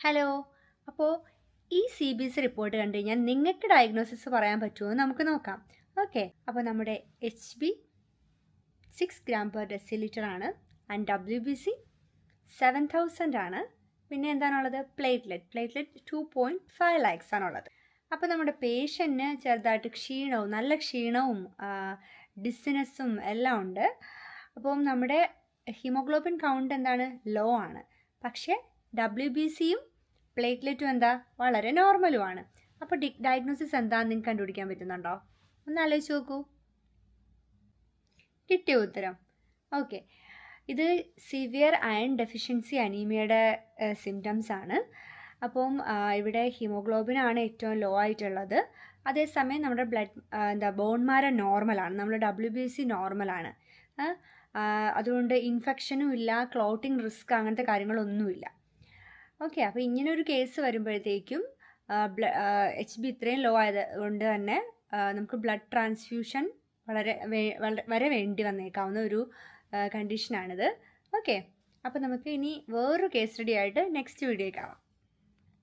Hello. അപ്പോൾ ഈ CBC report കണ്ടു കഴിഞ്ഞാൽ നിങ്ങൾക്ക് ഡയഗ്നോസിസ് പറയാൻ പറ്റുമോ എന്ന് നമുക്ക് നോക്കാം. ഓക്കെ, അപ്പോൾ നമ്മുടെ HB 6 gram per deciliter ആണ്, ആൻഡ് WBC 7000 ആണ്. പിന്നെ എന്താണുള്ളത്? പ്ലേറ്റ്ലെറ്റ് 2.5 lakhs ആണുള്ളത്. അപ്പോൾ നമ്മുടെ പേഷ്യൻറ്റിന് ചെറുതായിട്ട് ക്ഷീണവും നല്ല ക്ഷീണവും ഡിസിനെസ്സും എല്ലാം ഉണ്ട്. അപ്പം നമ്മുടെ ഹീമോഗ്ലോബിൻ കൗണ്ട് എന്താണ്? ലോ ആണ്. പക്ഷേ WBCയും പ്ലേറ്റ്ലെറ്റും എന്താ? വളരെ നോർമലുമാണ്. അപ്പോൾ ഡയഗ്നോസിസ് എന്താണെന്ന് നിങ്ങൾക്ക് കണ്ടുപിടിക്കാൻ പറ്റുന്നുണ്ടോ? ഒന്ന് ആലോചിച്ച് നോക്കൂ. കിട്ടിയ ഉത്തരം? ഓക്കെ, ഇത് സിവിയർ അയൺ ഡെഫിഷ്യൻസി അനീമിയയുടെ സിംറ്റംസ് ആണ്. അപ്പം ഇവിടെ ഹീമോഗ്ലോബിനാണ് ഏറ്റവും ലോ ആയിട്ടുള്ളത്. അതേസമയം നമ്മുടെ ബോൺ മാരോ നോർമലാണ്, നമ്മുടെ WBC നോർമലാണ്. അതുകൊണ്ട് ഇൻഫെക്ഷനും ഇല്ല, ക്ലോട്ടിങ് റിസ്ക് അങ്ങനത്തെ കാര്യങ്ങളൊന്നുമില്ല. ഓക്കെ, അപ്പോൾ ഇങ്ങനൊരു കേസ് വരുമ്പോഴത്തേക്കും HB ഇത്രയും ലോ ആയത് കൊണ്ട് തന്നെ നമുക്ക് ബ്ലഡ് ട്രാൻസ്ഫ്യൂഷൻ വളരെ വേണ്ടി വന്നേക്കാവുന്ന ഒരു കണ്ടീഷനാണിത്. ഓക്കെ, അപ്പോൾ നമുക്ക് ഇനി വേറൊരു കേസ് സ്റ്റഡി ആയിട്ട് നെക്സ്റ്റ് വീഡിയോയിൽ കാണാം.